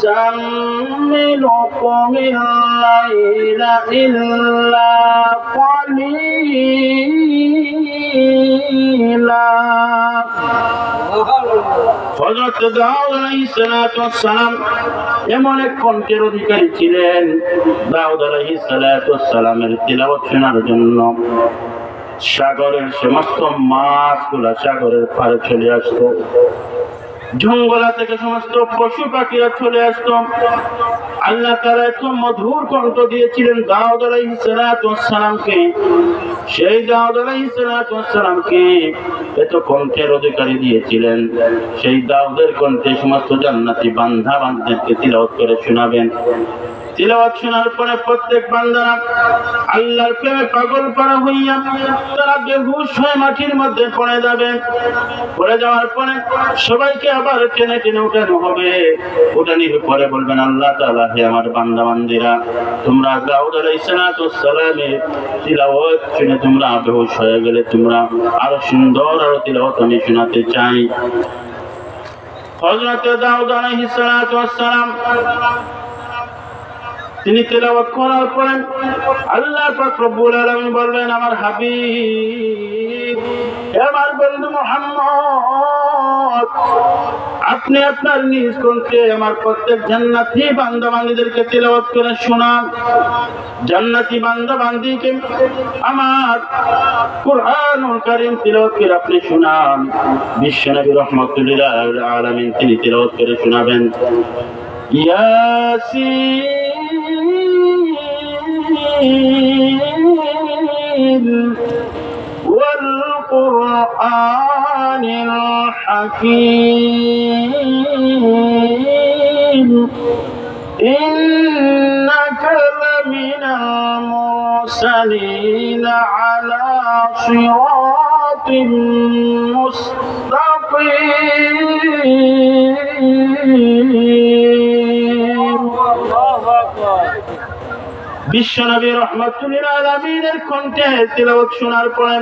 المزمل قم الليل إلا قليلا হযরত দাউদ আলাইহিস সালাতু ওয়াস সালাম এমন এক কণ্ঠের অধিকারী ছিলেন। দাউদ আলাইহিস সালাতু ওয়াস সালামের তিলাওয়াত শোনার জন্য সাগরের সমস্ত মাছগুলা সাগরের পাড়ে চলে আসতো, জঙ্গলা থেকে সমস্ত পশু পাখিরা চলে আসতো। আল্লাহ তাআলা এত মধুর কণ্ঠ দিয়েছিলেন দাউদ আলাইহিস সালাতু ওয়াস সালামকে। সেই দাউদ আলাইহিস সালাতু ওয়াস সালামকে এত কণ্ঠের অধিকারী দিয়েছিলেন। সেই দাউদের কণ্ঠে সমস্ত জান্নাতি বান্দা বান্দাদেরকে তিলাওয়াত করে শোনাবেন। তিলাওয়াত শোনার পরে প্রত্যেক বান্দারা আল্লাহর প্রেমে পাগল পারা হইয়া তারা বেহুশ হয়ে মাটির মধ্যে পড়ে যাবে। পড়ে যাওয়ার পরে সবাইকে আবার টেনে টেনে উঠানো হবে। উঠানির পরে বলবেন, আল্লাহ তাআলা, হে আমার বান্দা বান্দিরা, তোমরা দাউদ আলাইহিস সালামের তিলাওয়াত শুনে তোমরা বেহুশ হয়ে গেলে, তোমরা আরো সুন্দর আরো তিলাওয়াত আমি শোনাতে চাই। হযরত দাউদ আলাইহিস সালাম তিনি তিলাওয়াত করার পরে আল্লাহ পাক রব্বুল আলামিন বলবেন, আমার হাবিব, আমার বন্ধু মুহাম্মদ, আপনি আপনার নিজ কণ্ঠে আমার প্রত্যেক জান্নাতি বান্দা বান্দীদেরকে তিলাওয়াত করে শোনান। জান্নাতি বান্দা বান্দীকে আমার কুরআনুল কারীম তিলাওয়াত করে আপনি শোনান। বিশ্বনবী রাহমাতুল লিল আলামিন তিনি তিলাওয়াত করে শোনাবেন, ইয়াসিন ওয়াল কুরআনিল হাকীম ইন্নাকা লামিনাল মুরসালিন আলা সিরাতিন মুস্তাকিম। বিশ্বনবী রাহমাতুল লিল আলামিনের কণ্ঠে তিলাওয়াত শোনার পরে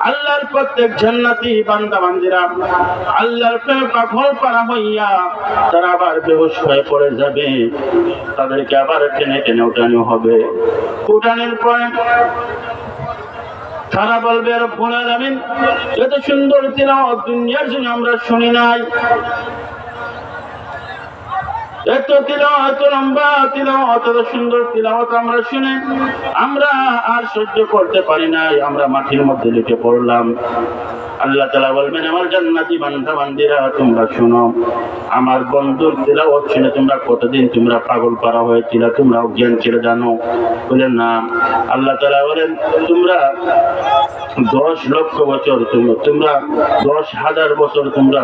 আল্লাহর প্রত্যেক জান্নাতি বান্দা বান্দীরা আল্লাহর প্রেমে পাগল পারা হইয়া তারা আবার বেহুশ হয়ে পড়ে যাবে। তাদেরকে আবার টেনে টেনে উঠানো হবে। উঠানোর পরে তারা বলবে, রব্বুল আলামিন, এত সুন্দর তিলাওয়াত দুনিয়ার জন্য আমরা শুনি নাই। এত তিলাওয়াত, লম্বা তিলাওয়াত, এত সুন্দর তিলাওয়াত আমরা শুনে আমরা আর সহ্য করতে পারি নাই, আমরা মাটির মধ্যে লুটে পড়লাম। আল্লাহ তাআলা বলবেন, আমার জান্নাতি বান্দা বান্দীরা, তোমরা শুনো, আমার বন্ধুর তিলাওয়াত শুনে তোমরা কতদিন তোমরা পাগল পারা হয়েছিল, তোমরা অজ্ঞান ছিল জানো? বলেন না। আল্লাহ তাআলা বলেন, তোমরা 10 লক্ষ বছর, তোমরা 10,000 বছর তোমরা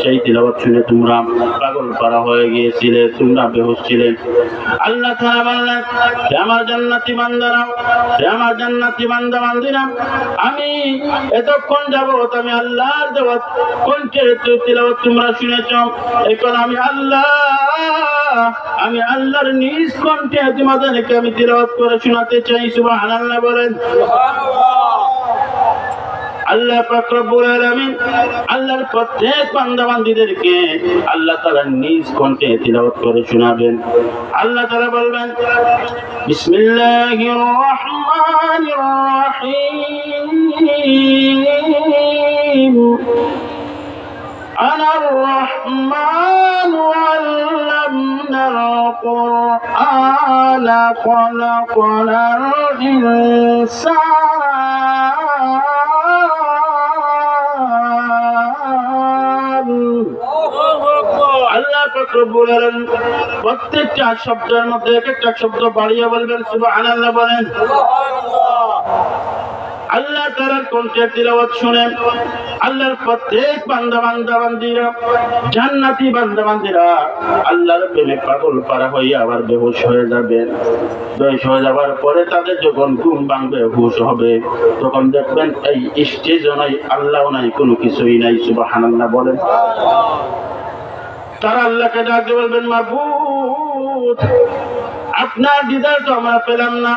সেই তিলাওয়াত শুনে তোমরা পাগল পারা হয়ে গিয়েছিলে, তোমরা বেহুশ ছিলে। আল্লাহ তাআলা বললেন, হে আমার জান্নাতি বান্দারা, হে আমার জান্নাতি বান্দা বান্দীরা, আমি এতক্ষণ যাবত আমি আল্লাহর দেওয়া কণ্ঠে তিলাওয়াত তোমরা শুনেছ। এখন আমি আল্লাহর নিজ কণ্ঠে তোমাদেরকে আমি তিলাওয়াত করে শোনাতে চাই। সুবহানাল্লাহ বলেন। আল্লাহ পাক রব্বুল আলামিন আল্লাহর প্রত্যেক বান্দা বান্দীদেরকে আল্লাহ তাআলা নিজ কণ্ঠে তিলাওয়াত করে শোনাবেন। আল্লাহ তাআলা বলবেন, বিসমিল্লাহির রহমানির রহিম, আনার রহমানু আল্লামনাল কুরআনা খলাকাল ইনসান। আল্লাহ পাক রব্বুল আলামিন প্রত্যেকটা শব্দের মধ্যে এক একটা শব্দ বাড়িয়ে বলবেন, সুবহানাল্লাহ বলেন। আল্লাহ তাআলার কণ্ঠে তিলাওয়াত শুনে আল্লাহর প্রত্যেক বান্দা বান্দীরা, জান্নাতি বান্দা বান্দীরা আল্লাহর প্রেমে পাগল পারা হইয়া আবার বেহুশ হয়ে যাবে। বেহুশ হয়ে যাওয়ার পরে তাদের যখন ঘুম ভাঙবে, হুশ হবে, তখন দেখবেন এই স্টেজও নাই, আল্লাহও নাই, কোনো কিছুই নাই। সুবহানাল্লাহ বলেন। তারা আল্লাহকে ডাকতে বলবেন, মাবুদ, আপনার দিদার তো আমরা পেলাম না।